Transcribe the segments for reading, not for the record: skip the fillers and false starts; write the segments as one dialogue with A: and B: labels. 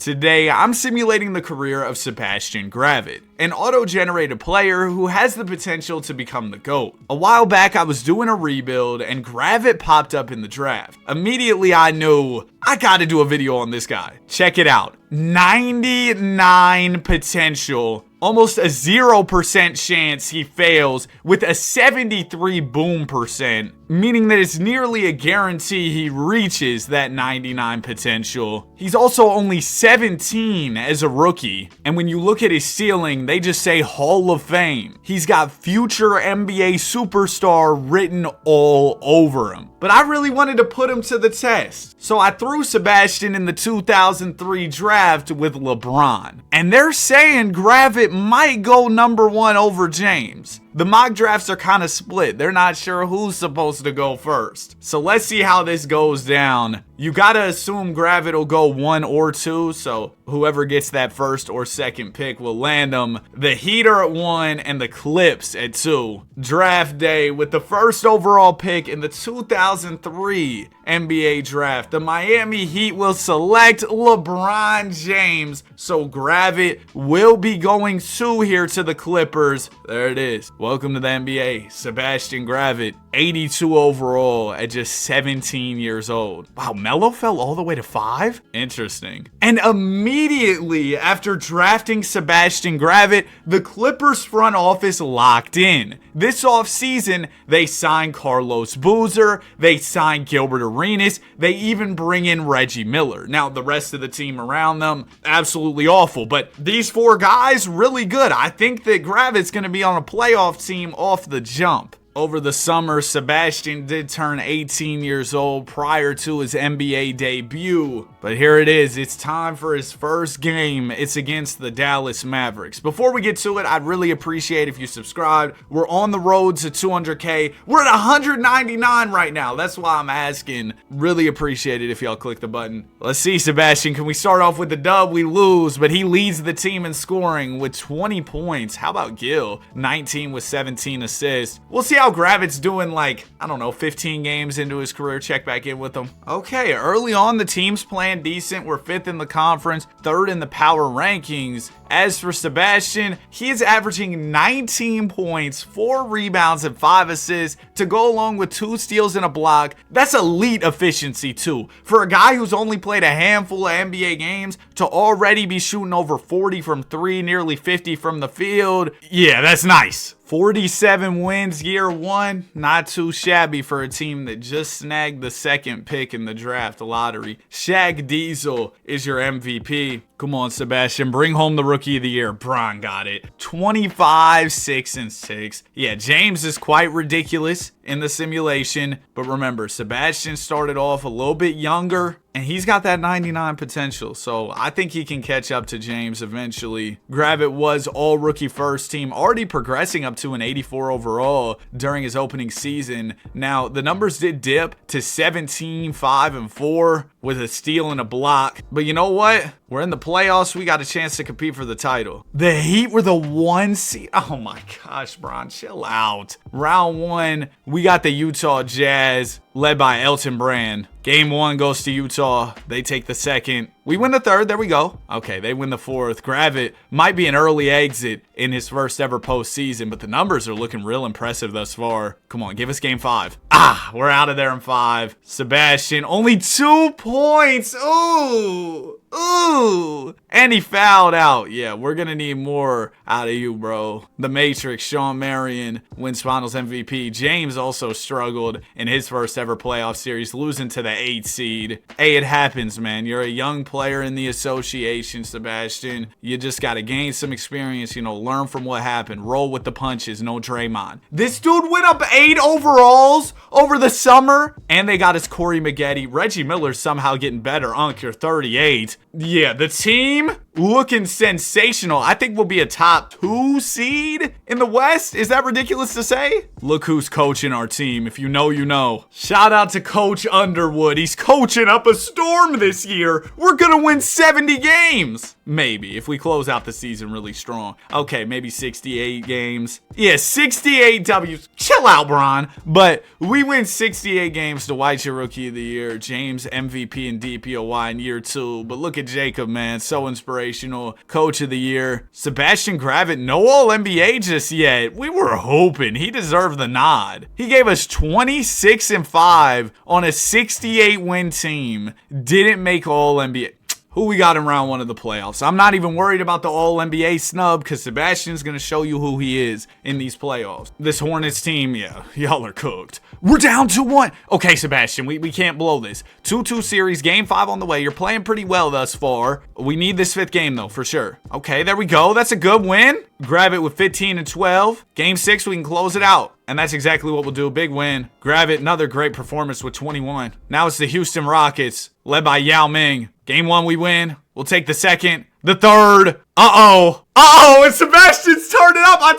A: Today, I'm simulating the career of Sebastian Gravett, an auto-generated player who has the potential to become the GOAT. A while back, I was doing a rebuild and Gravett popped up in the draft. Immediately, I knew I gotta do a video on this guy. Check it out. 99 potential. Almost a 0% chance he fails with a 73 boom percent, meaning that it's nearly a guarantee he reaches that 99 potential. He's also only 17 as a rookie, and when you look at his ceiling, they just say Hall of Fame. He's got future NBA superstar written all over him. But I really wanted to put him to the test. So I threw Sebastian in the 2003 draft with LeBron. And they're saying Gravett might go #1 over James. The mock drafts are kind of split. They're not sure who's supposed to go first. So let's see how this goes down. You gotta assume Gravett will go 1 or 2, so whoever gets that first or second pick will land them. The Heat are at 1 and the Clips at 2. Draft day with the first overall pick in the 2003 NBA draft. The Miami Heat will select LeBron James, so Gravett will be going 2 here to the Clippers. There it is. Welcome to the NBA, Sebastian Gravett, 82 overall at just 17 years old. Wow, Melo fell all the way to 5? Interesting. And immediately after drafting Sebastian Gravett, the Clippers front office locked in. This offseason, they signed Carlos Boozer, they signed Gilbert Arenas, they even bring in Reggie Miller. Now, the rest of the team around them, absolutely awful, but these 4 guys, really good. I think that Gravett's going to be on a playoff team off the jump. Over the summer, Sebastian did turn 18 years old prior to his NBA debut. But here it is. It's time for his first game. It's against the Dallas Mavericks. Before we get to it, I'd really appreciate if you subscribed. We're on the road to 200K. We're at 199 right now. That's why I'm asking. Really appreciate it if y'all click the button. Let's see, Sebastian. Can we start off with the dub? We lose, but he leads the team in scoring with 20 points. How about Gil? 19 with 17 assists. We'll see how Gravett's doing, like, I don't know, 15 games into his career. Check back in with him. Okay, early on, the team's playing decent. We're 5th in the conference, 3rd in the power rankings. As for Sebastian, he is averaging 19 points, 4 rebounds, and 5 assists to go along with 2 steals and a block. That's elite efficiency, too. For a guy who's only played a handful of NBA games to already be shooting over 40 from 3, nearly 50 from the field, yeah, that's nice. 47 wins year 1, not too shabby for a team that just snagged the 2nd pick in the draft lottery. Shaq Diesel is your MVP. Come on, Sebastian, bring home the Rookie of the Year. Bron got it. 25, 6, and 6. Yeah, James is quite ridiculous in the simulation, but remember, Sebastian started off a little bit younger, and he's got that 99 potential, so I think he can catch up to James eventually. Gravett was all rookie first team, already progressing up to an 84 overall during his opening season. Now, the numbers did dip to 17, 5, and 4 with a steal and a block, but you know what? We're in the playoffs. We got a chance to compete for the title. The Heat were the 1 seed. Oh my gosh, Bron, chill out. Round 1, we got the Utah Jazz, led by Elton Brand. Game 1 goes to Utah. They take the 2nd. We win the 3rd. There we go. Okay, they win the 4th. Gravett might be an early exit in his first ever postseason, but the numbers are looking real impressive thus far. Come on, give us game 5. We're out of there in 5. Sebastian, only 2 points. Ooh. And he fouled out. Yeah, we're going to need more out of you, bro. The Matrix, Shawn Marion, wins Finals MVP. James also struggled in his first ever playoff series, losing to the 8 seed. Hey, it happens, man. You're a young player in the association, Sebastian. You just got to gain some experience, learn from what happened. Roll with the punches, no Draymond. This dude went up 8 overalls over the summer, and they got his Corey Maggette. Reggie Miller's somehow getting better. You're 38. Yeah, the team looking sensational. I think we'll be a top 2 seed in the West. Is that ridiculous to say? Look who's coaching our team. If you know, you know. Shout out to Coach Underwood. He's coaching up a storm this year. We're gonna win 70 games. Maybe, if we close out the season really strong. Okay, maybe 68 games. Yeah, 68 W's. Chill out, Bron. But we win 68 games. Dwight's your Rookie of the Year. James MVP and DPOY in year 2. But look at Jacob, man. So inspirational. Coach of the Year. Sebastian Gravett, no All-NBA just yet. We were hoping he deserved the nod. He gave us 26-5 on a 68-win team. Didn't make All-NBA. Who we got in round 1 of the playoffs? I'm not even worried about the All-NBA snub because Sebastian's going to show you who he is in these playoffs. This Hornets team, yeah, y'all are cooked. We're down 2-1. Okay, Sebastian, we can't blow this. 2-2 series, game 5 on the way. You're playing pretty well thus far. We need this 5th game, though, for sure. Okay, there we go. That's a good win. Grab it with 15-12. Game 6, we can close it out. And that's exactly what we'll do. Big win. Grab it. Another great performance with 21. Now it's the Houston Rockets, led by Yao Ming. Game 1, we win. We'll take the 2nd. The 3rd. And Sebastian's turned it up. I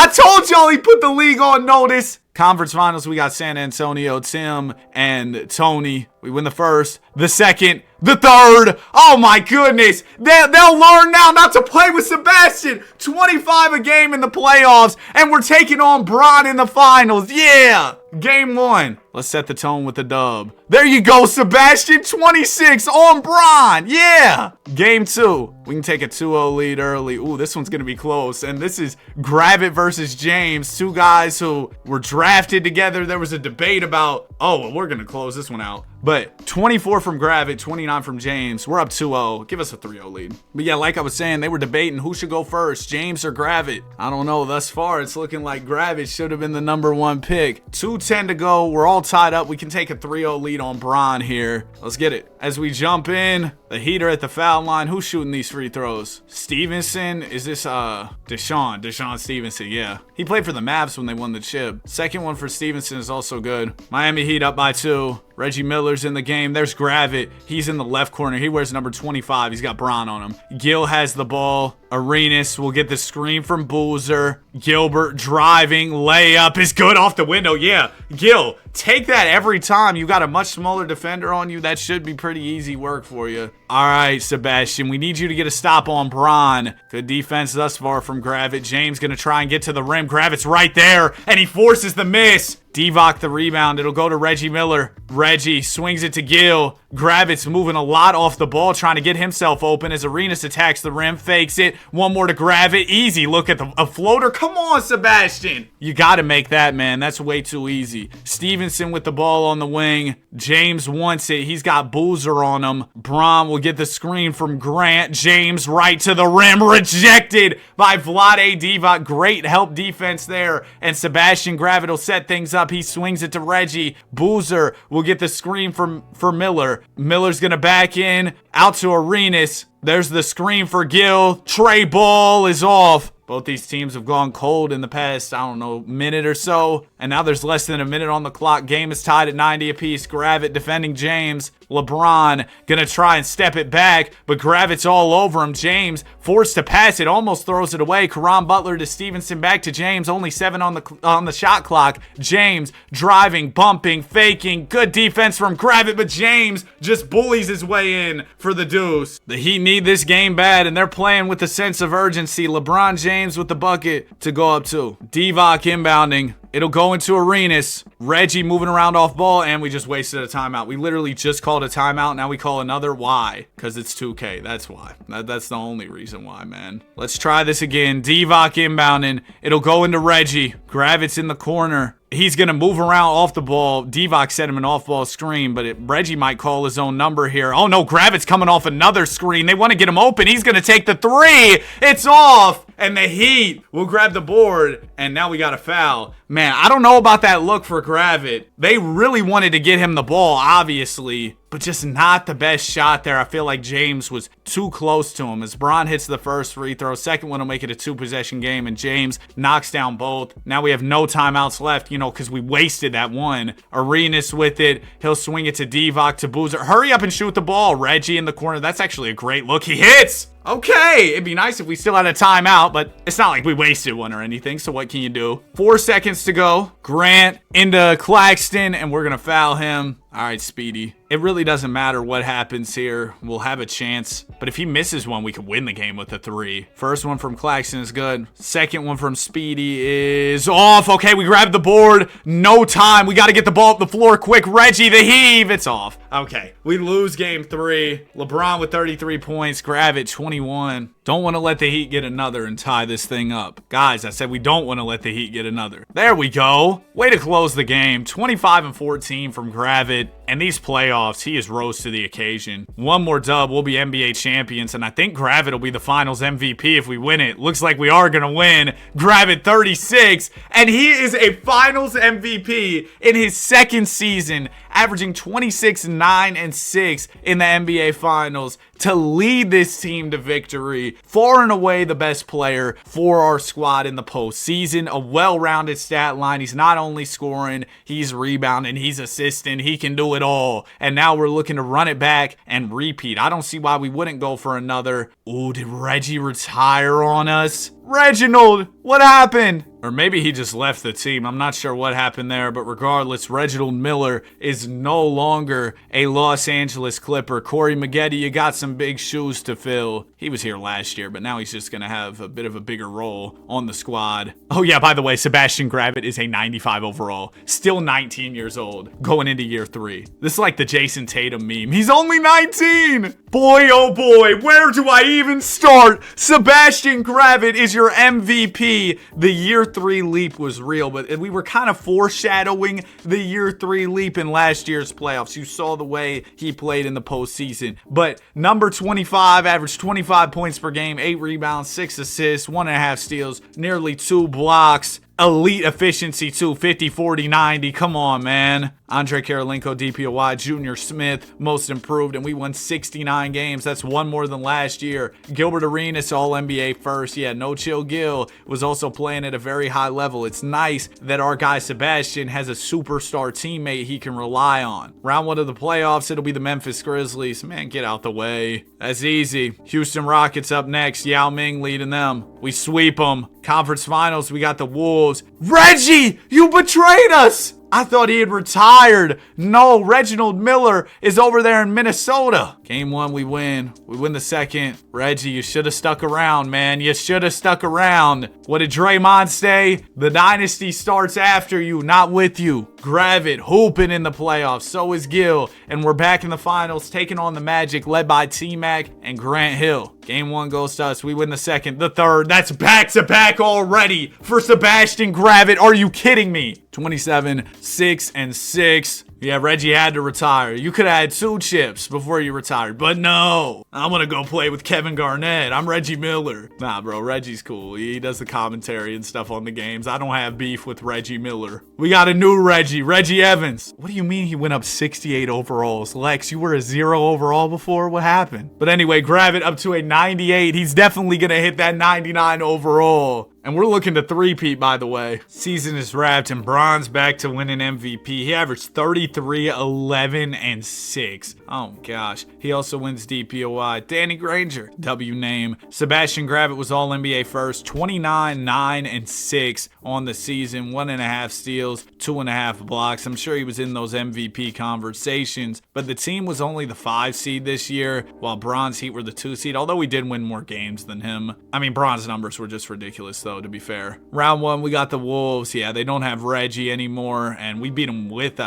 A: told y'all he put the league on notice. Conference finals, we got San Antonio, Tim and Tony. We win the 1st, the 2nd, the 3rd. Oh my goodness. They'll learn now not to play with Sebastian. 25 a game in the playoffs, and we're taking on Bron in the finals. Yeah. Game 1. Let's set the tone with the dub. There you go, Sebastian. 26 on Bron. Yeah. Game 2. We can take a 2-0 lead early. Ooh, this one's going to be close. And this is Gravett versus James. 2 guys who were drafted together. There was a debate about, we're going to close this one out. But 24 from Gravett, 29 from James. We're up 2-0. Give us a 3-0 lead. But yeah, like I was saying, they were debating who should go first, James or Gravett. I don't know. Thus far, it's looking like Gravett should have been the number 1 pick. 2:10 to go. We're all tied up. We can take a 3-0 lead on Bron here. Let's get it. As we jump in, the heater at the foul line. Who's shooting these free throws? Stevenson? Is this Deshaun Stevenson? Yeah. He played for the Mavs when they won the chip. Second one for Stevenson is also good. Miami Heat up by 2. Reggie Miller's in the game. There's Gravett. He's in the left corner. He wears number 25. He's got Bron on him. Gil has the ball. Arenas will get the screen from Boozer. Gilbert driving. Layup is good off the window. Yeah. Gil, take that every time. You got a much smaller defender on you. That should be pretty easy work for you. All right, Sebastian. We need you to get a stop on Bron. Good defense thus far from Gravett. James going to try and get to the rim. Gravett's right there, and he forces the miss. Divac the rebound. It'll go to Reggie Miller. Reggie swings it to Gil. Gravett's moving a lot off the ball, trying to get himself open as Arenas attacks the rim, fakes it. One more to Gravett. Easy look at a floater. Come on, Sebastian. You got to make that, man. That's way too easy. Stevenson with the ball on the wing. James wants it. He's got Boozer on him. Bron will get the screen from Grant. James right to the rim. Rejected by Vlade Divac. Great help defense there. And Sebastian Gravett will set things up. He swings it to Reggie. Boozer will get the screen for Miller. Miller's going to back in. Out to Arenas. There's the screen for Gil. Trey Ball is off. Both these teams have gone cold in the past, I don't know, minute or so. And now there's less than a minute on the clock. Game is tied at 90 apiece. Gravett defending James. LeBron gonna try and step it back, but Gravett's all over him. James forced to pass it, almost throws it away. Caron Butler to Stevenson, back to James. Only 7 on the shot clock. James driving, bumping, faking. Good defense from Gravett, but James just bullies his way in for the deuce. The Heat need this game bad, and they're playing with a sense of urgency. LeBron James with the bucket to go up 2. Divac inbounding. It'll go into Arenas. Reggie moving around off ball, and we just wasted a timeout. We literally just called a timeout. Now we call another. Why? Because it's 2K. That's why. That's the only reason why, man. Let's try this again. Divac inbounding. It'll go into Reggie. Gravett's in the corner. He's going to move around off the ball. Divac set him an off-ball screen, but Reggie might call his own number here. Oh, no, Gravett's coming off another screen. They want to get him open. He's going to take the 3. It's off, and the Heat will grab the board, and now we got a foul. Man, I don't know about that look for Gravett. They really wanted to get him the ball, obviously, but just not the best shot there. I feel like James was too close to him. As Bron hits the first free throw, second one will make it a 2-possession game, and James knocks down both. Now we have no timeouts left, because we wasted that one. Arenas with it. He'll swing it to Divock, to Boozer. Hurry up and shoot the ball. Reggie in the corner. That's actually a great look. He hits! Okay, it'd be nice if we still had a timeout, but it's not like we wasted one or anything, so what can you do? 4 seconds to go. Grant into Claxton, and we're going to foul him. All right, Speedy. It really doesn't matter what happens here. We'll have a chance. But if he misses one, we could win the game with a 3. First one from Claxton is good. Second one from Speedy is off. Okay, we grabbed the board. No time. We got to get the ball up the floor quick. Reggie, the heave. It's off. Okay, we lose game 3. LeBron with 33 points. Gravett, 21. Don't want to let the Heat get another and tie this thing up. Guys, I said we don't want to let the Heat get another. There we go. Way to close the game. 25-14 from Gravett. And these playoffs, he has rose to the occasion. One more dub, we'll be NBA champions. And I think Gravett will be the finals MVP if we win it. Looks like we are going to win. Gravett 36. And he is a finals MVP in his second season, averaging 26, 9, and 6 in the NBA finals to lead this team to victory. Far and away the best player for our squad in the postseason. A well-rounded stat line. He's not only scoring, he's rebounding, he's assisting, he can do it all. And now we're looking to run it back and repeat. I don't see why we wouldn't go for another. Ooh, did Reggie retire on us? Reginald, what happened? Or maybe he just left the team. I'm not sure what happened there, but regardless, Reginald Miller is no longer a Los Angeles Clipper. Corey Maggette, you got some big shoes to fill. He was here last year, but now he's just going to have a bit of a bigger role on the squad. Oh yeah, by the way, Sebastian Gravett is a 95 overall. Still 19 years old, going into year 3. This is like the Jason Tatum meme. He's only 19! Boy, oh boy, where do I even start? Sebastian Gravett is your MVP. The year 3 leap was real, but we were kind of foreshadowing the year 3 leap in last year's playoffs. You saw the way he played in the postseason. But number 25, averaged 25 points per game, 8 rebounds, 6 assists, 1.5 steals, nearly 2 blocks. Elite efficiency too, 50, 40, 90. Come on, man. Andre Karolinko, DPOY, Junior Smith, most improved, and we won 69 games. That's one more than last year. Gilbert Arenas, All-NBA first. Yeah, No Chill Gil was also playing at a very high level. It's nice that our guy Sebastian has a superstar teammate he can rely on. Round 1 of the playoffs, it'll be the Memphis Grizzlies. Man, get out the way. That's easy. Houston Rockets up next. Yao Ming leading them. We sweep them. Conference Finals, we got the Wolves. Reggie, you betrayed us! I thought he had retired. No, Reginald Miller is over there in Minnesota. Game 1, we win. We win the second. Reggie, you should have stuck around, man. You should have stuck around. What did Draymond say? The dynasty starts after you, not with you. Gravett hooping in the playoffs. So is Gil. And we're back in the finals, taking on the Magic, led by T-Mac and Grant Hill. Game 1 goes to us. We win the second, the third. That's back-to-back already for Sebastian Gravett. Are you kidding me? 27, 6, and 6. Yeah, Reggie had to retire. You could have had 2 chips before you retired, but no. I'm going to go play with Kevin Garnett. I'm Reggie Miller. Nah, bro, Reggie's cool. He does the commentary and stuff on the games. I don't have beef with Reggie Miller. We got a new Reggie, Reggie Evans. What do you mean he went up 68 overalls? Lex, you were a 0 overall before? What happened? But anyway, Gravett up to a 98. He's definitely going to hit that 99 overall. And we're looking to three-peat, by the way. Season is wrapped, and Bron's back to winning MVP. He averaged 33, 11, and 6. Oh, gosh. He also wins DPOI. Danny Granger, W name. Sebastian Gravett was All-NBA first. 29, 9, and 6 on the season. 1.5 steals, 2.5 blocks. I'm sure he was in those MVP conversations. But the team was only the 5 seed this year, while Bron's Heat were the 2 seed, although we did win more games than him. I mean, Bron's numbers were just ridiculous, though, to be fair. Round 1, we got the Wolves. Yeah, they don't have Reggie anymore, and we beat them with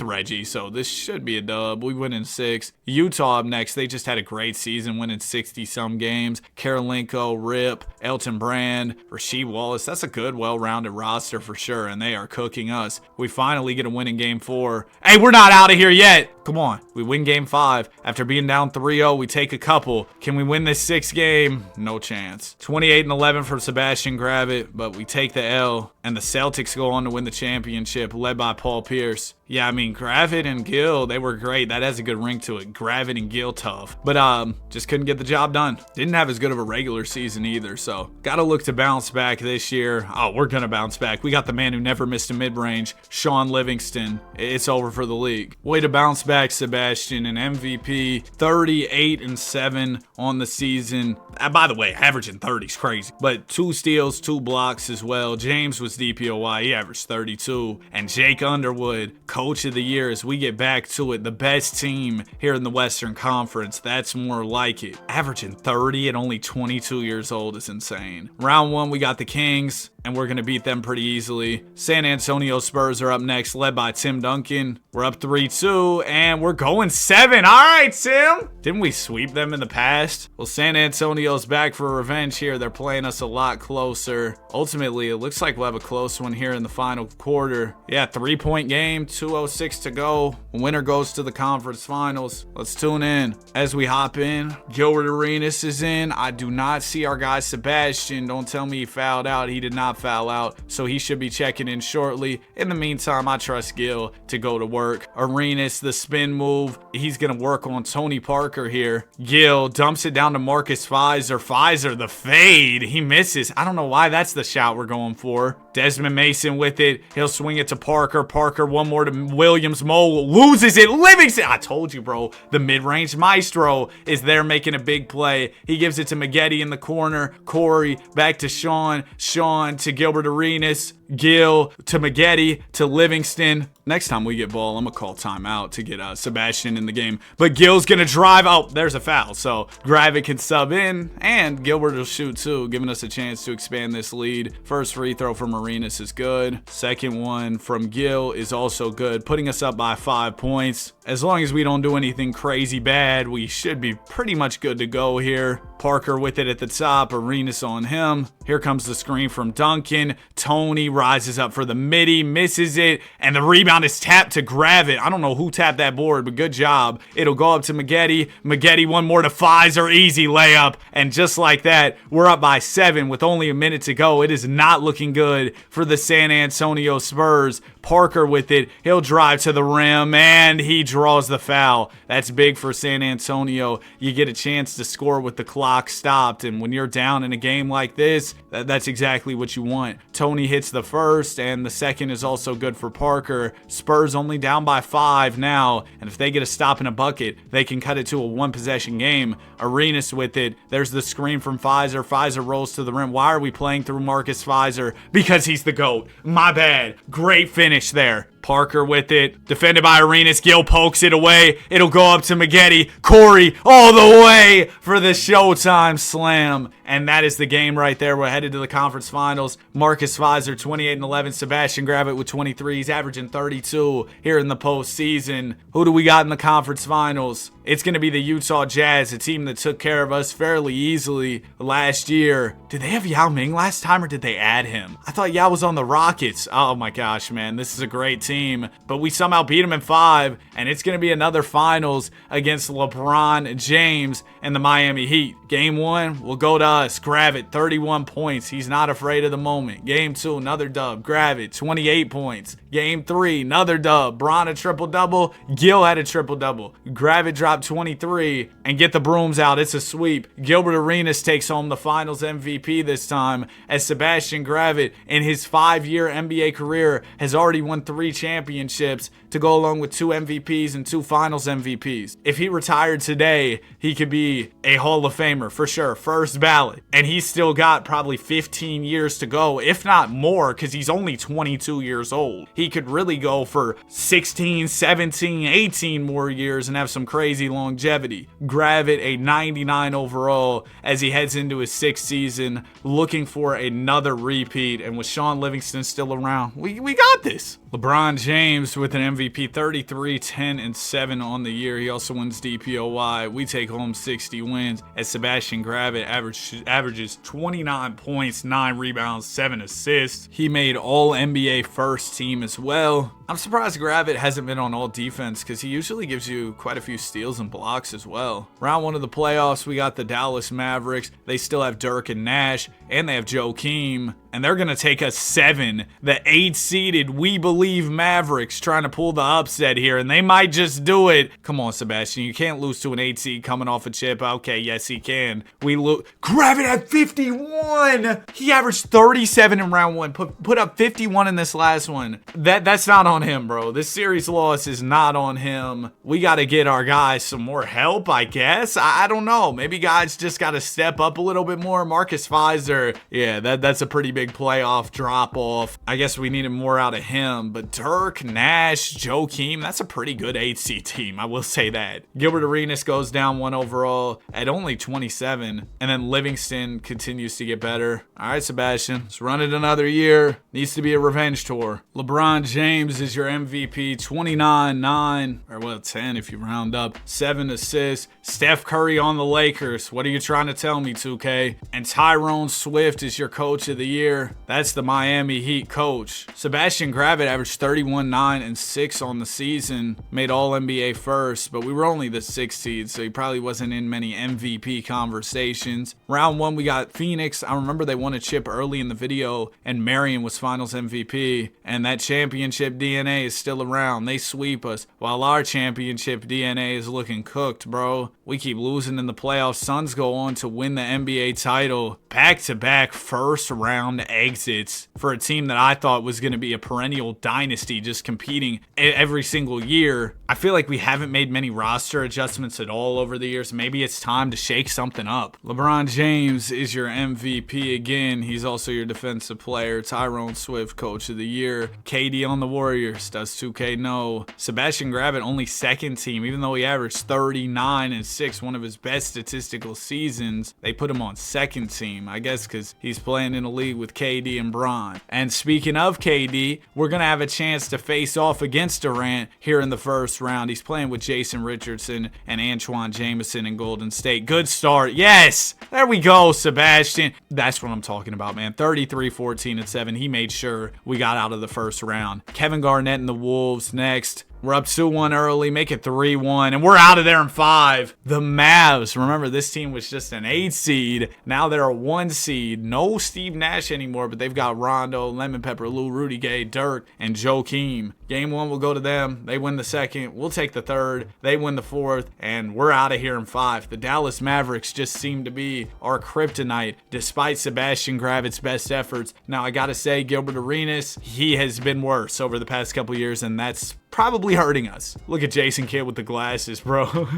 A: Reggie, so this should be a dub. We win in 6. Utah up next. They just had a great season, winning 60-some games. Karolinko, Rip, Elton Brand, Rasheed Wallace. That's a good, well-rounded roster for sure, and they are cooking us. We finally get a win in Game 4. Hey, we're not out of here yet. Come on. We win Game 5. After being down 3-0, we take a couple. Can we win this 6th game? No chance. 28 and 11 for Sebastian Sebastian Gravett, but we take the L, and the Celtics go on to win the championship, led by Paul Pierce. Yeah, I mean, Gravett and Gill, they were great. That has a good ring to it. Gravett and Gill tough. But just couldn't get the job done. Didn't have as good of a regular season either, so gotta look to bounce back this year. Oh, we're gonna bounce back. We got the man who never missed a mid-range, Sean Livingston. It's over for the league. Way to bounce back, Sebastian. An MVP, 38-7 on the season. By the way, averaging 30 is crazy. But 2 steals, 2 blocks as well. James was DPOY. He averaged 32. And Jake Underwood, Coach of the Year, as we get back to it. The best team here in the Western Conference. That's more like it. Averaging 30 at only 22 years old is insane. Round 1, we got the Kings, and we're going to beat them pretty easily. San Antonio Spurs are up next, led by Tim Duncan. We're up 3-2, and we're going 7. All right, Tim. Didn't we sweep them in the past? Well, San Antonio's back for revenge here. They're playing us a lot closer. Ultimately, it looks like we'll have a close one here in the final quarter. Yeah, 3-point game, 2:06 to go. Winner goes to the conference finals. Let's tune in. As we hop in, Gilbert Arenas is in. I do not see our guy Sebastian. Don't tell me he fouled out. He did not foul out, so he should be checking in shortly. In the meantime, I trust Gil to go to work. Arenas, the spin move. He's going to work on Tony Parker here. Gil dumps it down to Marcus Fizer. Fizer, the fade. He misses. I don't know why that's the shot we're going for. Desmond Mason with it. He'll swing it to Parker. Parker, one more to Williams. Mo loses it. Livingston. I told you, bro. The mid-range maestro is there making a big play. He gives it to Maggette in the corner. Corey back to Sean. Sean to Gilbert Arenas. Gil to Maggette to Livingston. Next time we get ball, I'm going to call timeout to get Sebastian in the game. But Gil's going to drive. Oh, there's a foul. So Gravett can sub in, and Gilbert will shoot too, giving us a chance to expand this lead. First free throw from Arenas is good. Second one from Gil is also good, putting us up by 5 points. As long as we don't do anything crazy bad, we should be pretty much good to go here. Parker with it at the top. Arenas on him. Here comes the screen from Duncan. Tony rises up for the midi, misses it, and the rebound is tapped to Gravett. I don't know who tapped that board, but good job. It'll go up to Maggette. Maggette, one more to Fizer. Easy layup. And just like that, we're up by 7 with only a minute to go. It is not looking good for the San Antonio Spurs. Parker with it. He'll drive to the rim, and he draws the foul. That's big for San Antonio. You get a chance to score with the clock stopped, and when you're down in a game like this, that's exactly what you want. Tony hits the first, and the second is also good for Parker. Spurs only down by 5 now, and if they get a stop and a bucket, they can cut it to a 1-possession game. Arenas with it. There's the screen from Fizer. Fizer rolls to the rim. Why are we playing through Marcus Fizer? Because he's the GOAT. My bad. Great finish there. Parker with it. Defended by Arenas. Gil pokes it away. It'll go up to Maggette. Corey all the way for the Showtime slam. And that is the game right there. We're headed to the conference finals. Marcus Fizer, 28-11. Sebastian Gravett with 23. He's averaging 32 here in the postseason. Who do we got in the conference finals? It's going to be the Utah Jazz, a team that took care of us fairly easily last year. Did they have Yao Ming last time, or did they add him? I thought Yao was on the Rockets. Oh my gosh, man. This is a great team. But we somehow beat them in 5, and it's going to be another finals against LeBron James and the Miami Heat. Game 1 will go to us. Gravett, 31 points. He's not afraid of the moment. Game 2, another dub. Gravett, 28 points. Game 3, another dub. Bron a triple-double. Gil had a triple-double. Gravett dropped 23, and get the brooms out. It's a sweep. Gilbert Arenas takes home the finals MVP this time, as Sebastian Gravett, in his 5-year NBA career, has already won 3 championships to go along with 2 MVPs and 2 finals MVPs. If he retired today, he could be a Hall of Famer for sure, first ballot. And he's still got probably 15 years to go, if not more, because he's only 22 years old. He could really go for 16, 17, 18 more years and have some crazy longevity. Gravett, a 99 overall as he heads into his 6th season, looking for another repeat. And with Sean Livingston still around, we got this. LeBron James with an MVP, 33, 10, and 7 on the year. He also wins DPOY. We take home 60 wins, as Sebastian Gravett averages 29 points, 9 rebounds, 7 assists. He made all NBA first team as well. I'm surprised Gravit hasn't been on all defense because he usually gives you quite a few steals and blocks as well. Round 1 of the playoffs, we got the Dallas Mavericks. They still have Dirk and Nash, and they have Joakim, and they're going to take us 7. The 8-seeded We Believe Mavericks trying to pull the upset here, and they might just do it. Come on, Sebastian. You can't lose to an 8-seed coming off a chip. Okay, yes, he can. Gravit at 51. He averaged 37 in round 1. Put up 51 in this last one. That's not on him, bro. This series loss is not on him. We got to get our guys some more help, I guess. I don't know. Maybe guys just got to step up a little bit more. Marcus Fizer, yeah, that's a pretty big playoff drop-off. I guess we needed more out of him. But Dirk, Nash, Joakim, that's a pretty good 8-seed team. I will say that. Gilbert Arenas goes down 1 overall at only 27. And then Livingston continues to get better. All right, Sebastian, let's run it another year. Needs to be a revenge tour. LeBron James is your MVP, 29-9, or well, 10 if you round up, 7 assists. Steph Curry on the Lakers. What are you trying to tell me, 2K? And Tyrone Swift is your coach of the year. That's the Miami Heat coach. Sebastian Gravit averaged 31, 9, and 6 on the season. Made All-NBA first, but we were only the 6th seed, so he probably wasn't in many MVP conversations. Round 1, we got Phoenix. I remember they won a chip early in the video, and Marion was Finals MVP, and that championship DNA is still around. They sweep us, while our championship DNA is looking cooked, bro. We keep losing in the playoffs. Suns go on to win the NBA title. Back-to-back first-round exits for a team that I thought was going to be a perennial dynasty, just competing every single year. I feel like we haven't made many roster adjustments at all over the years. Maybe it's time to shake something up. LeBron James is your MVP again. He's also your defensive player. Tyrone Swift, coach of the year. KD on the Warriors. Does 2K know? Sebastian Gravit, only 2nd team, even though he averaged 39 and 6, one of his best statistical seasons. They put him on 2nd team, I guess because he's playing in a league with KD and Bron. And speaking of KD, we're going to have a chance to face off against Durant here in the first round. He's playing with Jason Richardson and Antoine Jameson in Golden State. Good start. Yes! There we go, Sebastian. That's what I'm talking about, man. 33, 14, and 7. He made sure we got out of the first round. Kevin Garnett and the Wolves next. We're up 2-1 early, make it 3-1, and we're out of there in 5. The Mavs, remember this team was just an 8 seed. Now they're a 1 seed. No Steve Nash anymore, but they've got Rondo, Lemon Pepper, Lou, Rudy Gay, Dirk, and Joakim. Game 1 will go to them. They win the 2nd. We'll take the 3rd. They win the 4th, and we're out of here in 5. The Dallas Mavericks just seem to be our kryptonite, despite Sebastian Gravit's best efforts. Now, I gotta say, Gilbert Arenas, he has been worse over the past couple years, and that's probably hurting us. Look at Jason Kidd with the glasses, bro.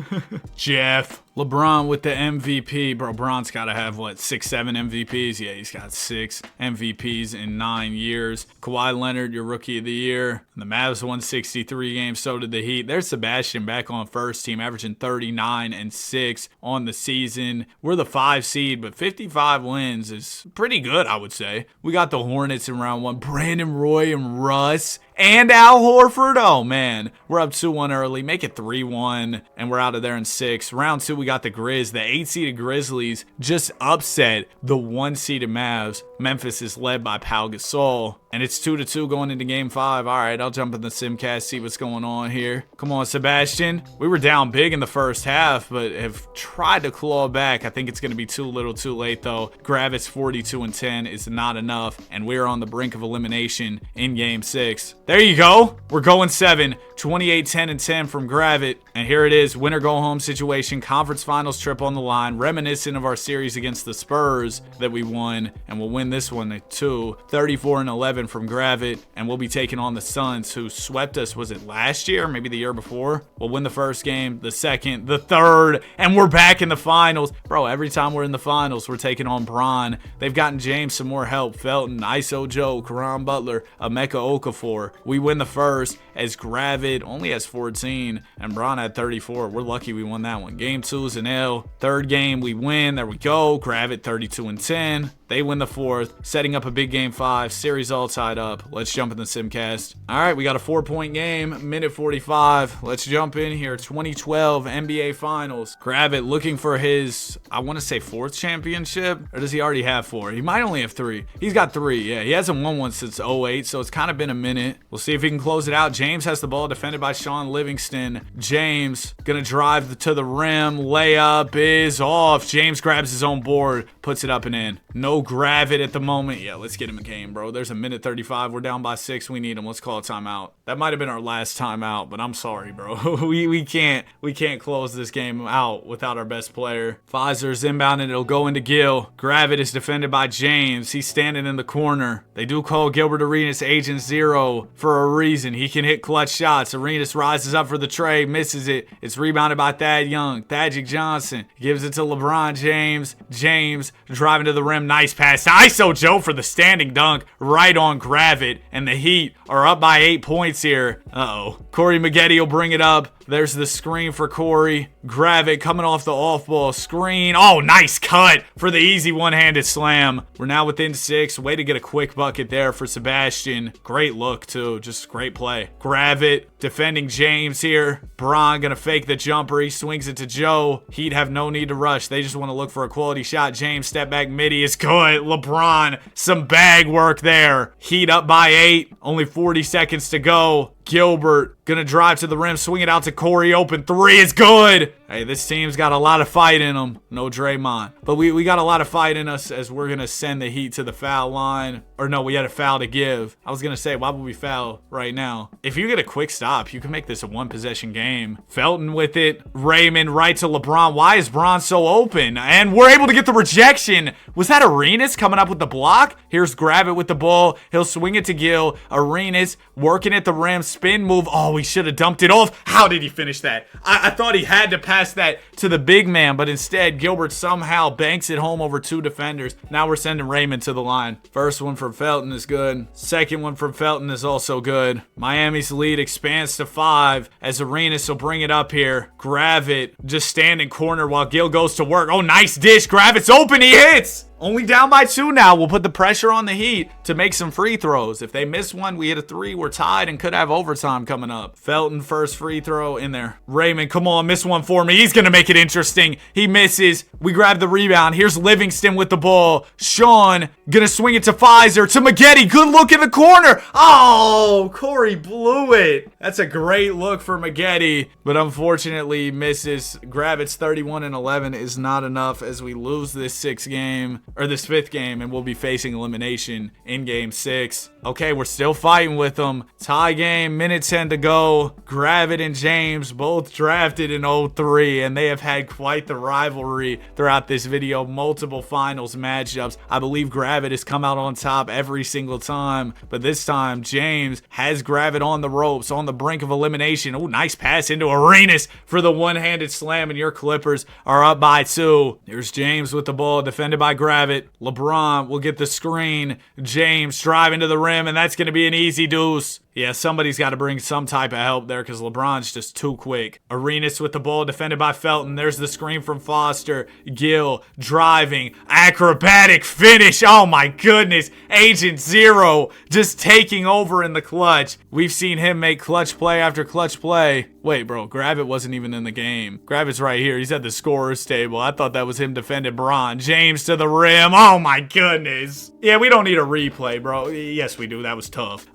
A: Jeff. LeBron with the MVP. Bro, Bron's got to have, what, 6, 7 MVPs? Yeah, he's got 6 MVPs in 9 years. Kawhi Leonard, your rookie of the year. The Mavs won 63 games, so did the Heat. There's Sebastian back on first team, averaging 39 and 6 on the season. We're the 5 seed, but 55 wins is pretty good, I would say. We got the Hornets in round 1. Brandon Roy and Russ. And Al Horford. Oh, man. We're up 2-1 early. Make it 3-1. And we're out of there in 6. Round 2, we got the Grizz. The 8-seeded Grizzlies just upset the 1-seeded Mavs. Memphis is led by Pau Gasol. And it's 2-2 going into game 5. All right, I'll jump in the Simcast, see what's going on here. Come on, Sebastian. We were down big in the first half, but have tried to claw back. I think it's going to be too little too late, though. Gravit's 42 and 10 is not enough, and we're on the brink of elimination in game 6. There you go. We're going 7. 28, 10, and 10 from Gravit. And here it is, winner go home situation, conference finals trip on the line, reminiscent of our series against the Spurs that we won, and we'll win this one at 2. 34 and 11 from Gravit, and we'll be taking on the Suns, who swept us, was it last year, maybe the year before? We'll win the first game, the second, the third, and we're back in the finals. Bro, every time we're in the finals, we're taking on Bron. They've gotten James some more help. Felton, ISO Joe, Karan Butler, Emeka Okafor. We win the first, as Gravit only has 14, and Bron had 34. We're lucky we won that one. Game 2 is an L. Third game, we win. There we go. Gravit 32 and 10. They win the 4th, setting up a big game 5. Series all tied up. Let's jump in the simcast. All right, we got a 4-point game, minute 45. Let's jump in here. 2012 NBA Finals. Gravit looking for his, I want to say 4th championship, or does he already have 4? He might only have 3. He's got 3. Yeah, he hasn't won one since 08, so it's kind of been a minute. We'll see if he can close it out. James has the ball, defended by Sean Livingston. James gonna drive to the rim. Layup is off. James grabs his own board, puts it up and in. No Gravit at the moment. Yeah, let's get him a game, bro. There's a minute 35. We're down by 6. We need him. Let's call a timeout. That might have been our last timeout, but I'm sorry, bro. we can't close this game out without our best player. Pfizer's inbound and it'll go into Gil. Gravit is defended by James. He's standing in the corner. They do call Gilbert Arenas Agent 0 for a reason. He can hit clutch shots. Arenas rises up for the tray, misses it. It's rebounded by Thad Young. Thadjic Johnson gives it to LeBron James. James driving to the rim. Nice pass to ISO Joe for the standing dunk right on Gravit. And the Heat are up by 8 points here. Uh-oh. Corey Maggette will bring it up. There's the screen for Corey. Gravit coming off the off-ball screen. Oh, nice cut for the easy one-handed slam. We're now within 6. Way to get a quick bucket there for Sebastian. Great look, too. Just great play. Gravit defending James here. Bron gonna fake the jumper. He swings it to Joe. Heat have no need to rush. They just want to look for a quality shot. James step back midi is good. LeBron, some bag work there. Heat up by 8. Only 40 seconds to go. Gilbert gonna drive to the rim, swing it out to Corey. Open 3 is good. Hey, this team's got a lot of fight in them. No Draymond. But we got a lot of fight in us as we're gonna send the Heat to the foul line. Or no, we had a foul to give. I was gonna say, why would we foul right now? If you get a quick stop, you can make this a 1-possession game. Felton with it. Raymond right to LeBron. Why is Bron so open? And we're able to get the rejection. Was that Arenas coming up with the block? Here's Gravit with the ball. He'll swing it to Gil. Arenas working at the rim. Spin move. Oh, he should have dumped it off. How did he finish that? I thought he had to pass that to the big man, but instead Gilbert somehow banks it home over 2 defenders. Now we're sending Raymond to the line. First one from Felton is good. Second one from Felton is also good. Miami's lead expands to 5 as Arenas will bring it up here. Gravit just standing corner while Gil goes to work. Oh, nice dish. Gravit's open. He hits. Only down by 2 now. We'll put the pressure on the Heat to make some free throws. If they miss one, we hit a 3. We're tied and could have overtime coming up. Felton first free throw in there. Raymond, come on, miss one for me. He's going to make it interesting. He misses. We grab the rebound. Here's Livingston with the ball. Sean going to swing it to Pfizer. To Maggette. Good look in the corner. Oh, Corey blew it. That's a great look for Maggette, but unfortunately misses. Gravit's 31-11 is not enough as we lose this 6th game. Or this 5th game, and we'll be facing elimination in game 6. Okay, we're still fighting with them. Tie game, minute 10 to go. Gravit and James both drafted in 03, and they have had quite the rivalry throughout this video. Multiple finals matchups. I believe Gravit has come out on top every single time, but this time James has Gravit on the ropes, on the brink of elimination. Oh, nice pass into Arenas for the one-handed slam, and your Clippers are up by 2. Here's James with the ball, defended by Gravit. LeBron will get the screen. James driving to the rim, and that's going to be an easy deuce. Yeah, somebody's got to bring some type of help there because LeBron's just too quick. Arenas with the ball, defended by Felton. There's the screen from Foster. Gil driving. Acrobatic finish. Oh my goodness. Agent 0 just taking over in the clutch. We've seen him make clutch play after clutch play. Wait, bro, Gravit wasn't even in the game. Gravit's right here. He's at the scorer's table. I thought that was him defending Bron. James to the rim. Oh my goodness. Yeah, we don't need a replay, bro. Yes, we do. That was tough.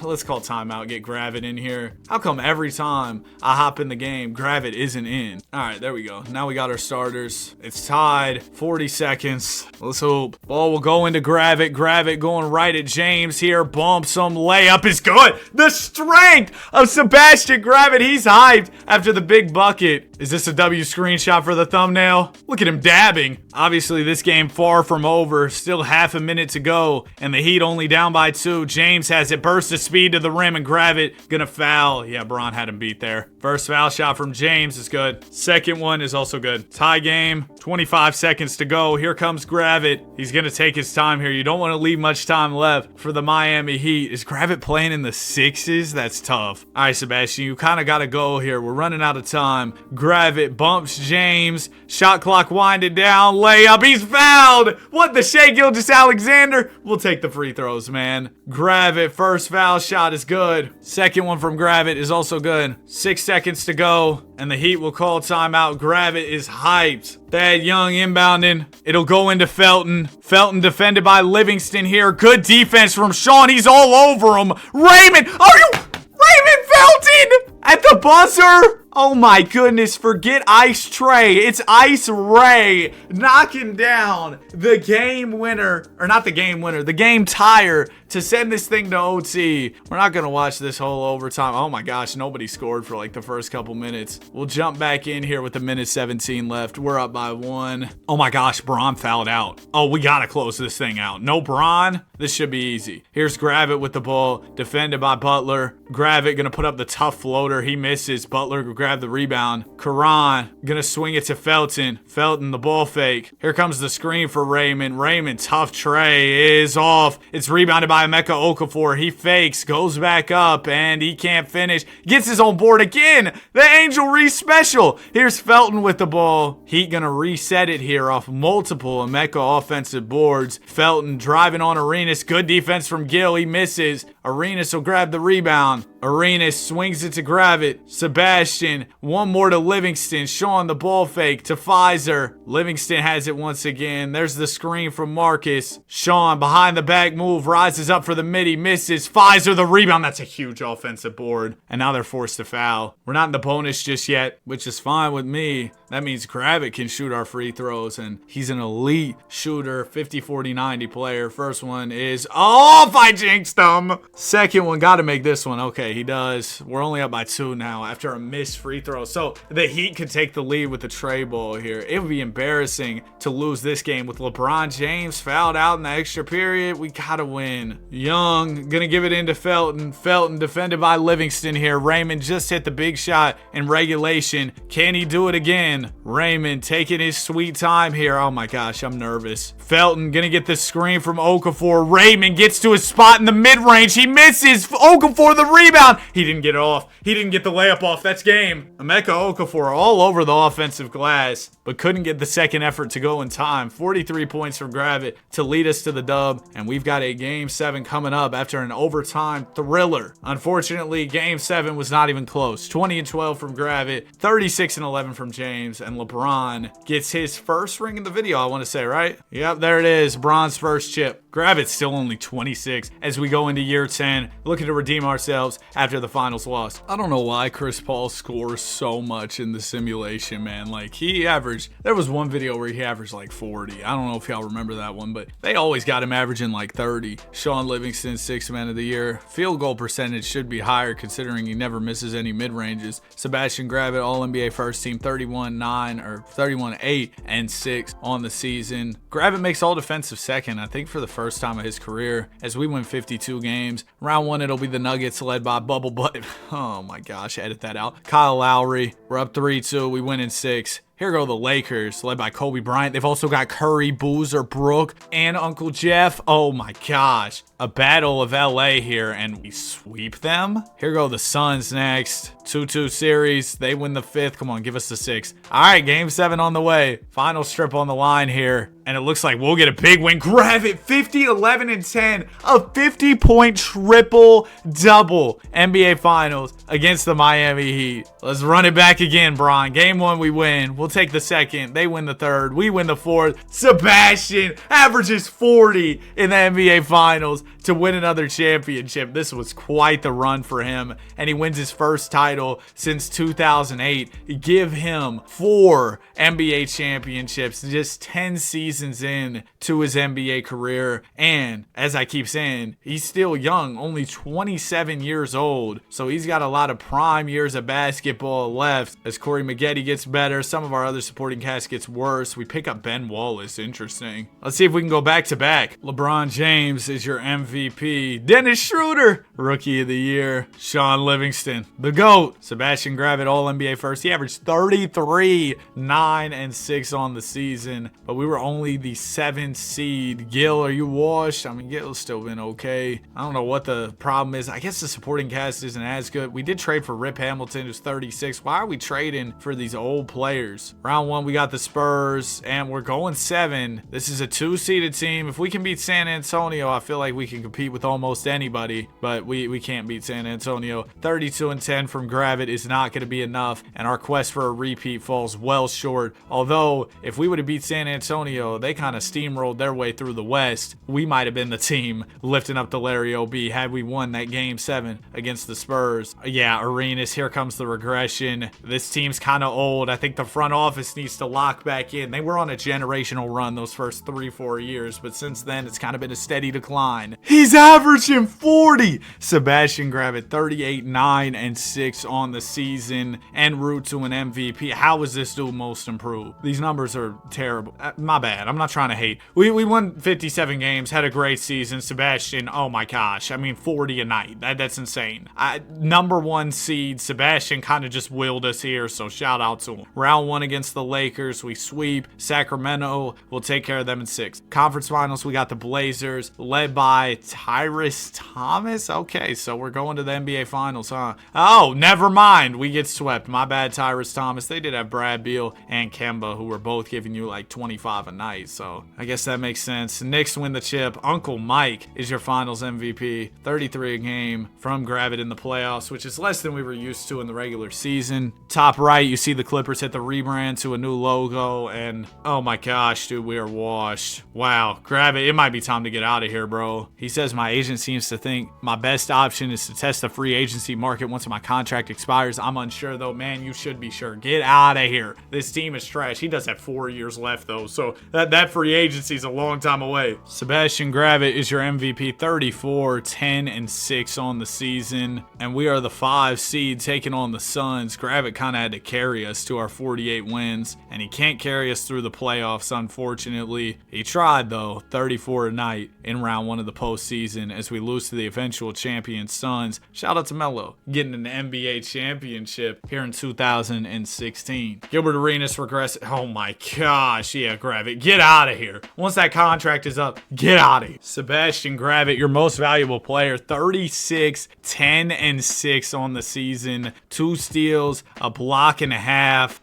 A: Let's call timeout. Get Gravit in here. How come every time I hop in the game, Gravit isn't in? All right, there we go. Now we got our starters. It's tied. 40 seconds. Let's hope. Ball will go into Gravit. Gravit going right at James here. Bumps him. Layup is good. The strength of Sebastian Gravit. He's hyped after the big bucket. Is this a W screenshot for the thumbnail? Look at him dabbing. Obviously, this game far from over. Still half a minute to go, and the Heat only down by 2. James has it. Burst of speed. speed to the rim and grab it. Gonna foul. Yeah, Bron had him beat there. First foul shot from James is good. Second one is also good. Tie game. 25 seconds to go. Here comes Gravit. He's gonna take his time here. You don't want to leave much time left for the Miami Heat. Is Gravit playing in the sixes? That's tough. All right, Sebastian, you kind of got to go here. We're running out of time. Gravit bumps James. Shot clock winding down. Layup. He's fouled. What, the Shai Gilgeous-Alexander? We'll take the free throws, man. Gravit, first foul shot is good. Second one from Gravit is also good. 6 seconds to go, and the Heat will call timeout. Gravit is hyped. Thad Young inbounding. It'll go into Felton. Felton defended by Livingston here. Good defense from Sean. He's all over him. Raymond. Raymond Felton at the buzzer. Oh my goodness, forget Ice Trey. It's Ice Ray knocking down the game winner, or not the game winner, the game tire to send this thing to OT. We're not going to watch this whole overtime. Oh my gosh, nobody scored for like the first couple minutes. We'll jump back in here with a minute 17 left. We're up by 1. Oh my gosh, Bron fouled out. Oh, we got to close this thing out. No Bron. This should be easy. Here's Gravit with the ball, defended by Butler. Gravit going to put up the tough floater. He misses. Butler grab the rebound. Karan gonna swing it to Felton. Felton, the ball fake. Here comes the screen for Raymond. Raymond, tough tray is off. It's rebounded by Emeka Okafor. He fakes, goes back up, and he can't finish. Gets his own board again. The Angel Reese special. Here's Felton with the ball. Heat gonna reset it here off multiple Emeka offensive boards. Felton driving on Arenas. Good defense from Gill. He misses. Arenas will grab the rebound. Arenas swings it to Gravit. Sebastian, one more to Livingston. Sean, the ball fake to Pfizer. Livingston has it once again. There's the screen from Marcus. Sean, behind the back move, rises up for the midi, misses. Pfizer, the rebound. That's a huge offensive board. And now they're forced to foul. We're not in the bonus just yet, which is fine with me. That means Gravit can shoot our free throws, and he's an elite shooter, 50, 40, 90 player. First one is off. I jinxed him. Second one, got to make this one. Okay, he does. We're only up by 2 now after a missed free throw. So the Heat could take the lead with the tray ball here. It would be embarrassing to lose this game with LeBron James fouled out in the extra period. We got to win. Young going to give it into Felton. Felton defended by Livingston here. Raymond just hit the big shot in regulation. Can he do it again? Raymond taking his sweet time here. Oh my gosh, I'm nervous. Felton gonna get the screen from Okafor. Raymond gets to his spot in the mid-range. He misses. Okafor the rebound. He didn't get it off. He didn't get the layup off. That's game. Emeka Okafor all over the offensive glass, but couldn't get the second effort to go in time. 43 points from Gravit to lead us to the dub, and we've got a Game 7 coming up after an overtime thriller. Unfortunately, Game 7 was not even close. 20-12 from Gravit, 36-11 from James, and LeBron gets his first ring in the video, I want to say, right? Yep, there it is. Bron's first chip. Gravit's still only 26 as we go into year 10, looking to redeem ourselves after the finals loss. I don't know why Chris Paul scores so much in the simulation, man. Like, there was one video where he averaged like 40. I don't know if y'all remember that one, but they always got him averaging like 30. Sean Livingston, 6th man of the year. Field goal percentage should be higher considering he never misses any mid-ranges. Sebastian Gravit, All-NBA first team, 31-9 or 31-8 and 6 on the season. Gravit makes all defensive second, I think for the first time of his career, as we win 52 games. Round 1, it'll be the Nuggets led by Bubble Butt. Oh my gosh, edit that out. Kyle Lowry. We're up 3-2. We win in 6. Here go the Lakers, led by Kobe Bryant. They've also got Curry, Boozer, Brooke, and Uncle Jeff. Oh my gosh. A battle of LA here, and we sweep them. Here go the Suns next. 2-2 series. They win the 5th. Come on, give us the 6th. All right, Game 7 on the way. Final strip on the line here. And it looks like we'll get a big win. Gravit, 50, 11, and 10. A 50-point triple-double NBA Finals against the Miami Heat. Let's run it back again, Bron. Game 1, we win. We'll take the 2nd. They win the 3rd. We win the 4th. Sebastian averages 40 in the NBA Finals to win another championship. This was quite the run for him, and he wins his first title since 2008. Give him 4 NBA championships, just 10 seasons seasons in to his NBA career. And as I keep saying, he's still young, only 27 years old. So he's got a lot of prime years of basketball left. As Corey Maggette gets better, some of our other supporting cast gets worse. We pick up Ben Wallace. Interesting. Let's see if we can go back to back. LeBron James is your MVP. Dennis Schroeder, Rookie of the Year. Sean Livingston, the GOAT. Sebastian Gravett, All-NBA first. He averaged 33, 9, and 6 on the season, but we were only the 7th seed. Gil, are you washed? I mean, Gil's still been okay. I don't know what the problem is. I guess the supporting cast isn't as good. We did trade for Rip Hamilton, who's 36. Why are we trading for these old players? Round 1, we got the Spurs, and we're going 7. This is a 2-seeded team. If we can beat San Antonio, I feel like we can compete with almost anybody, but we can't beat San Antonio. 32-10 from Gravett is not going to be enough, and our quest for a repeat falls well short. Although, if we would have beat San Antonio, they kind of steamrolled their way through the West. We might have been the team lifting up the Larry O.B. had we won that Game 7 against the Spurs. Yeah, Arenas, here comes the regression. This team's kind of old. I think the front office needs to lock back in. They were on a generational run those first 3-4 years, but since then, it's kind of been a steady decline. He's averaging 40! Sebastian Gravett, 38, 9, and 6 on the season, en route to an MVP. How is this dude most improved? These numbers are terrible. My bad. I'm not trying to hate. We won 57 games, had a great season. Sebastian, oh my gosh. I mean, 40 a night. That's insane. Number 1 seed, Sebastian kind of just willed us here, so shout out to him. Round 1 against the Lakers, we sweep. Sacramento, we'll take care of them in 6. Conference finals, we got the Blazers, led by Tyrese Thomas. Okay, so we're going to the NBA finals, huh? Oh, never mind. We get swept. My bad, Tyrese Thomas. They did have Brad Beal and Kemba, who were both giving you like 25 a night, so I guess that makes sense. Knicks win the chip. Uncle Mike is your finals MVP. 33 a game from Gravett in the playoffs, which is less than we were used to in the regular season. Top right, you see the Clippers hit the rebrand to a new logo, and oh my gosh, dude, we are washed. Wow, Gravett, it might be time to get out of here, bro. He says my agent seems to think my best option is to test the free agency market once my contract expires. I'm unsure though. Man, you should be sure. Get out of here. This team is trash. He does have 4 years left though, so that free agency is a long time away. Sebastian Gravett is your MVP. 34, 10, and 6 on the season, and we are the 5 seed taking on the Suns. Gravett kind of had to carry us to our 48 wins, and he can't carry us through the playoffs, unfortunately. He tried though. 34 a night in round 1 of the postseason as we lose to the eventual champion Suns. Shout out to Melo getting an NBA championship here in 2016. Gilbert Arenas regressed. Oh my gosh, yeah, Gravett, get out of here. Once that contract is up, get out of here. Sebastian Gravett, your most valuable player. 36, 10, and 6 on the season. 2 steals, a block and a half.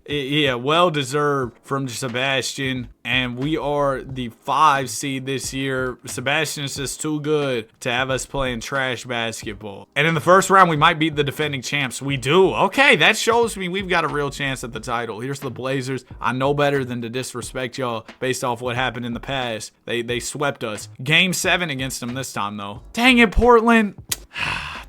A: Yeah, well deserved from Sebastian, and we are the 5 seed this year. Sebastian is just too good to have us playing trash basketball. And in the first round, we might beat the defending champs. We do. Okay, that shows me we've got a real chance at the title. Here's the Blazers. I know better than to disrespect y'all based off what happened in the past. They swept us. Game 7 against them this time, though. Dang it, Portland.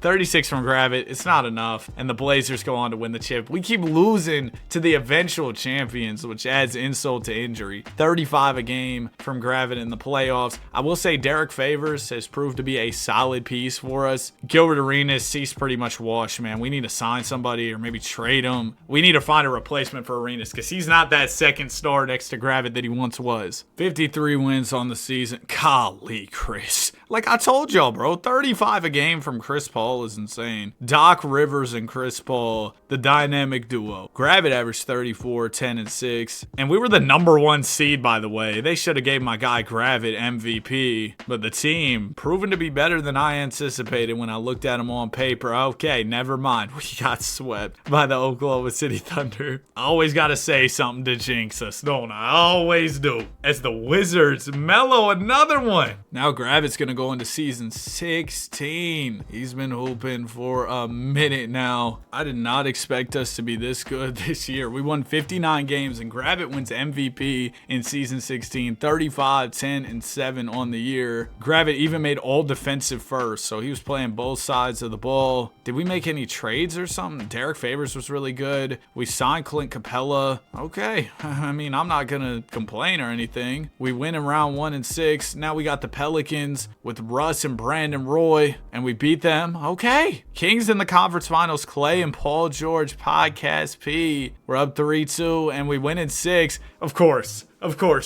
A: 36 from Gravett. It's not enough. And the Blazers go on to win the chip. We keep losing to the eventual champions, which adds insult to injury. 35 a game from Gravett in the playoffs. I will say Derek Favors has proved to be a solid piece for us. Gilbert Arenas, he's pretty much washed, man. We need to sign somebody or maybe trade him. We need to find a replacement for Arenas because he's not that second star next to Gravett that he once was. 53 wins on the season. Golly, Chris. Like I told y'all, bro, 35 a game from Chris Paul is insane. Doc Rivers and Chris Paul, the dynamic duo. Gravett averaged 34, 10, and 6. And we were the number 1 seed, by the way. They should have gave my guy Gravett MVP. But the team, proven to be better than I anticipated when I looked at them on paper. Okay, never mind. We got swept by the Oklahoma City Thunder. I always got to say something to jinx us, don't I? I always do. As the Wizards mellow another one. Now Gravett's going to go into season 16. He's been hooping for a minute now. I did not expect us to be this good this year. We won 59 games, and Gravit wins MVP in season 16, 35, 10, and 7 on the year. Gravit even made all defensive first, so he was playing both sides of the ball. Did we make any trades or something? Derek Favors was really good. We signed Clint Capella. Okay, I mean, I'm not gonna complain or anything. We win in round 1 and 6. Now we got the Pelicans with Russ and Brandon Roy, and we beat them. Okay. Kings in the conference finals. Clay and Paul George, Podcast P. We're up 3-2, and we win in 6. Of course,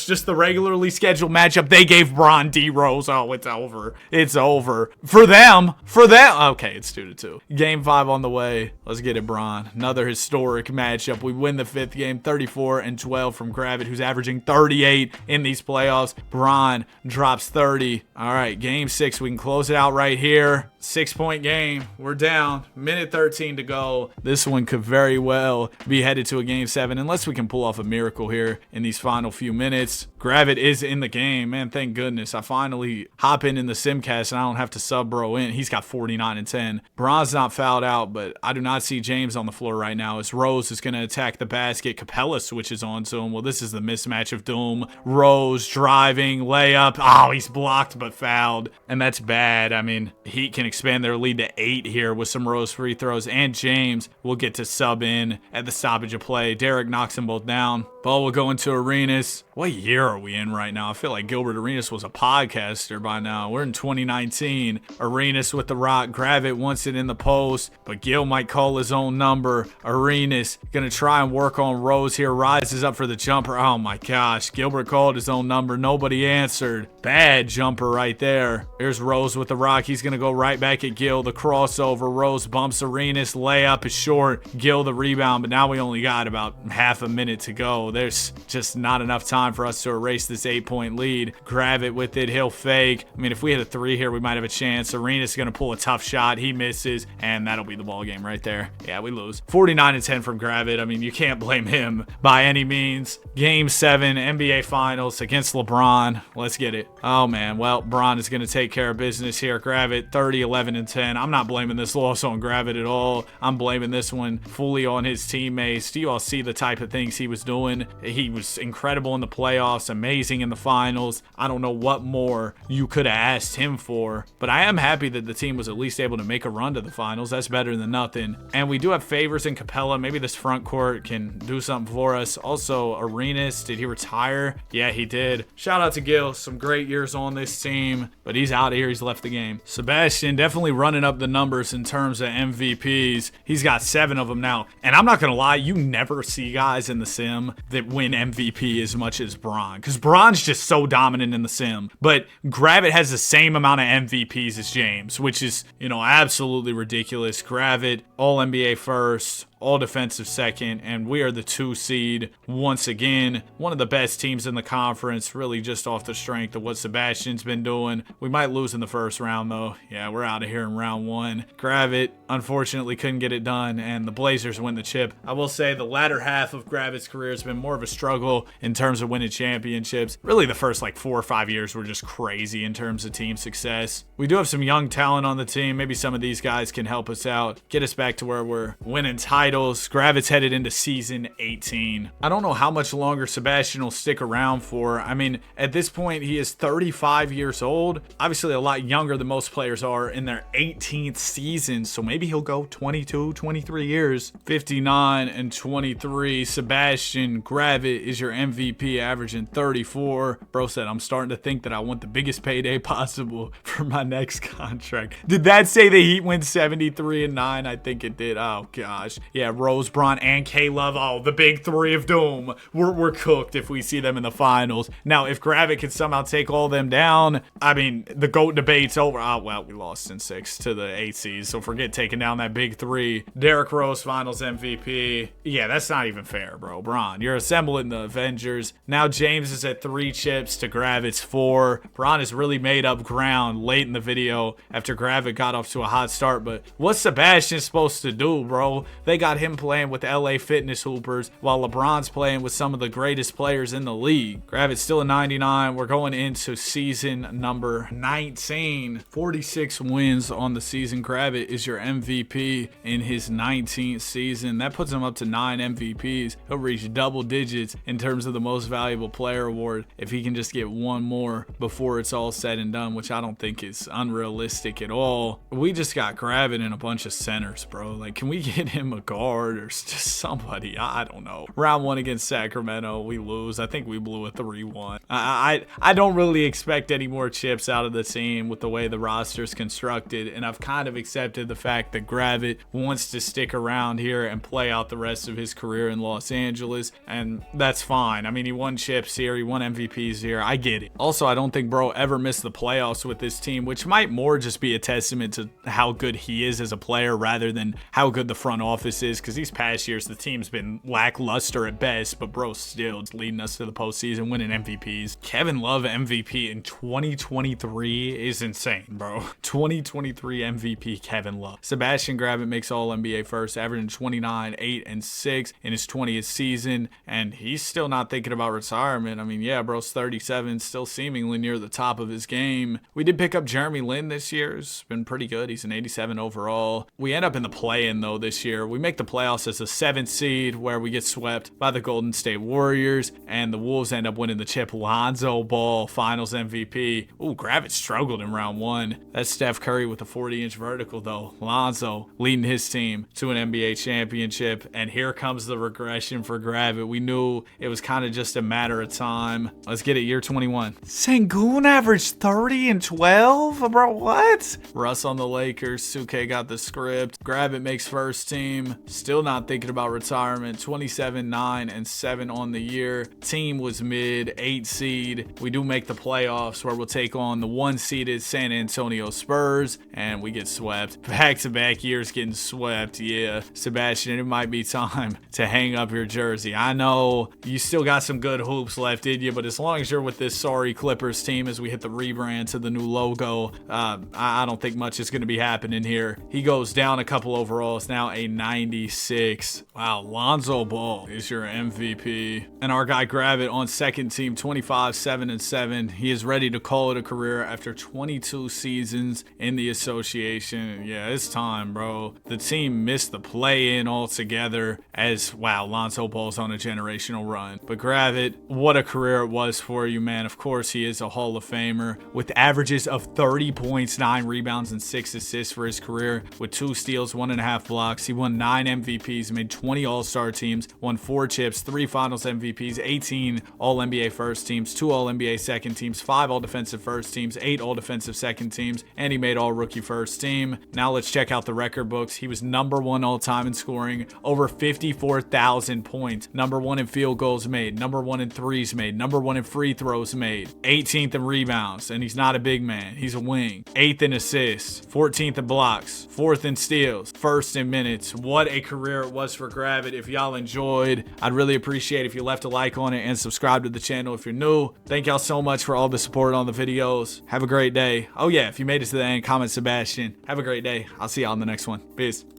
A: just the regularly scheduled matchup. They gave Bron D Rose. Oh, it's over. It's over. For them. Okay, it's 2-2. Game 5 on the way. Let's get it, Bron. Another historic matchup. We win the 5th game, 34-12 from Gravit, who's averaging 38 in these playoffs. Bron drops 30. All right, game 6. We can close it out right here. 6-point game. We're down. Minute 13 to go. This one could very well be headed to a game 7, unless we can pull off a miracle here in these final few minutes. Gravit is in the game, man. Thank goodness. I finally hop in the Simcast and I don't have to sub bro in. He's got 49 and 10. Bron's not fouled out, but I do not see James on the floor right now as Rose is going to attack the basket. Capella switches onto him. Well, this is the mismatch of doom. Rose driving, layup. Oh, he's blocked but fouled, and that's bad. I mean, Heat can expand their lead to 8 here with some Rose free throws, and James will get to sub in at the stoppage of play. Derek knocks them both down. Ball will go into Arenas. What year are we in right now? I feel like Gilbert Arenas was a podcaster by now. We're in 2019. Arenas with the rock. Gravit wants it in the post, but Gil might call his own number. Arenas gonna try and work on Rose here. Rises up for the jumper. Oh my gosh. Gilbert called his own number. Nobody answered. Bad jumper right there. Here's Rose with the rock. He's gonna go right back at Gil. The crossover. Rose bumps Arenas. Layup is short. Gil the rebound, but now we only got about half a minute to go. There's just not enough time for us to erase this 8-point lead. Gravit with it. He'll fake. I mean, if we hit a 3 here, we might have a chance. Arenas going to pull a tough shot. He misses, and that'll be the ball game right there. Yeah, we lose. 49 and 10 from Gravit. I mean, you can't blame him by any means. Game 7, NBA Finals against LeBron. Let's get it. Oh, man. Well, Bron is going to take care of business here. Gravit, 30, 11, and 10. I'm not blaming this loss on Gravit at all. I'm blaming this one fully on his teammates. Do you all see the type of things he was doing? He was incredible in the playoffs, amazing in the finals. I don't know what more you could have asked him for, but I am happy that the team was at least able to make a run to the finals. That's better than nothing. And we do have Favors in Capella. Maybe this front court can do something for us. Also, Arenas, did he retire? Yeah, he did. Shout out to Gil. Some great years on this team, but he's out of here. He's left the game. Sebastian definitely running up the numbers in terms of MVPs. He's got 7 of them now. And I'm not going to lie, you never see guys in the sim that win MVP as much as Bron, because Bron's just so dominant in the sim. But Gravit has the same amount of MVPs as James, which is, absolutely ridiculous. Gravit, all NBA first, all defensive second, and we are the 2 seed once again. One of the best teams in the conference, really just off the strength of what Sebastian's been doing. We might lose in the first round though. Yeah, we're out of here in round 1. Gravit unfortunately couldn't get it done, and the Blazers win the chip. I will say the latter half of Gravit's career has been more of a struggle in terms of winning championships. Really the first 4 or 5 years were just crazy in terms of team success. We do have some young talent on the team. Maybe some of these guys can help us out, get us back to where we're winning titles. Gravit's headed into season 18. I don't know how much longer Sebastian will stick around for. I mean, at this point, he is 35 years old. Obviously, a lot younger than most players are in their 18th season. So maybe he'll go 22, 23 years. 59 and 23. Sebastian Gravit is your MVP, averaging 34. Bro said, I'm starting to think that I want the biggest payday possible for my next contract. Did that say the Heat win 73 and 9? I think it did. Oh, gosh. Yeah, Rose, Bron, and K-Love. Oh, the big 3 of doom. We're cooked if we see them in the finals. Now, if Gravit can somehow take all them down, I mean, the GOAT debate's over. Oh, well, we lost in 6 to the 8 seeds, so forget taking down that big 3. Derrick Rose, finals MVP. Yeah, that's not even fair, bro. Bron, you're assembling the Avengers. Now James is at 3 chips to Gravit's 4. Bron has really made up ground late in the video after Gravit got off to a hot start, but what's Sebastian supposed to do, bro? They got got him playing with LA Fitness hoopers while LeBron's playing with some of the greatest players in the league. Gravit's still a 99. We're going into season number 19. 46 wins on the season. Gravit is your MVP in his 19th season. That puts him up to 9 MVPs. He'll reach double digits in terms of the most valuable player award if he can just get one more before it's all said and done, which I don't think is unrealistic at all. We just got Gravit in a bunch of centers, bro. Like, can we get him a guard or just somebody? I don't know. Round 1 against Sacramento, we lose. I think we blew a 3-1. I don't really expect any more chips out of the team with the way the roster's constructed, and I've kind of accepted the fact that Gravit wants to stick around here and play out the rest of his career in Los Angeles, and that's fine. I mean, he won chips here, he won MVPs here. I get it. Also, I don't think bro ever missed the playoffs with this team, which might more just be a testament to how good he is as a player rather than how good the front office is, because these past years the team's been lackluster at best, but bro still leading us to the postseason, winning MVPs. Kevin Love MVP in 2023 is insane, bro. 2023 MVP Kevin Love. Sebastian Gravit makes All-NBA first, averaging 29, 8, and 6 in his 20th season, and he's still not thinking about retirement. I mean, yeah, bro's 37, still seemingly near the top of his game. We did pick up Jeremy Lin this year. It's been pretty good. He's an 87 overall. We end up in the play-in, though, this year. We make the playoffs as a 7th seed, where we get swept by the Golden State Warriors, and the Wolves end up winning the chip. Lonzo Ball, Finals MVP. Ooh, Gravit struggled in round 1. That's Steph Curry with a 40-inch vertical, though. Lonzo leading his team to an NBA championship, and here comes the regression for Gravit. We knew it was kind of just a matter of time. Let's get it, year 21. Sengun averaged 30 and 12? Bro, what? Russ on the Lakers. Suke got the script. Gravit makes first team. Still not thinking about retirement. 27, 9, and 7 on the year. Team was mid, 8 seed. We do make the playoffs, where we'll take on the 1-seeded San Antonio Spurs, and we get swept. Back-to-back years getting swept. Yeah, Sebastian, it might be time to hang up your jersey. I know you still got some good hoops left in you, but as long as you're with this sorry Clippers team as we hit the rebrand to the new logo, I don't think much is going to be happening here. He goes down a couple overalls, now a 96. Wow, Lonzo Ball is your MVP. And our guy Gravit on second team, 25, 7, and 7. He is ready to call it a career after 22 seasons in the association. Yeah, it's time, bro. The team missed the play-in altogether as, wow, Lonzo Ball's on a generational run. But Gravit, what a career it was for you, man. Of course, he is a Hall of Famer with averages of 30 points, 9 rebounds, and 6 assists for his career, with 2 steals, 1.5 blocks. He won 9 MVPs, made 20 All-Star teams, won 4 chips, 3 Finals MVPs, 18 All-NBA first teams, 2 All-NBA second teams, 5 All-Defensive first teams, 8 All-Defensive second teams, and he made All-Rookie first team. Now let's check out the record books. He was #1 all-time in scoring, over 54,000 points, #1 in field goals made, #1 in threes made, #1 in free throws made, 18th in rebounds, and he's not a big man, he's a wing, 8th in assists, 14th in blocks, 4th in steals, 1st in minutes. What a career it was for Gravit. If y'all enjoyed, I'd really appreciate if you left a like on it and subscribe to the channel if you're new. Thank y'all so much for all the support on the videos. Have a great day. Oh yeah, if you made it to the end, comment Sebastian. Have a great day. I'll see y'all in the next one. Peace.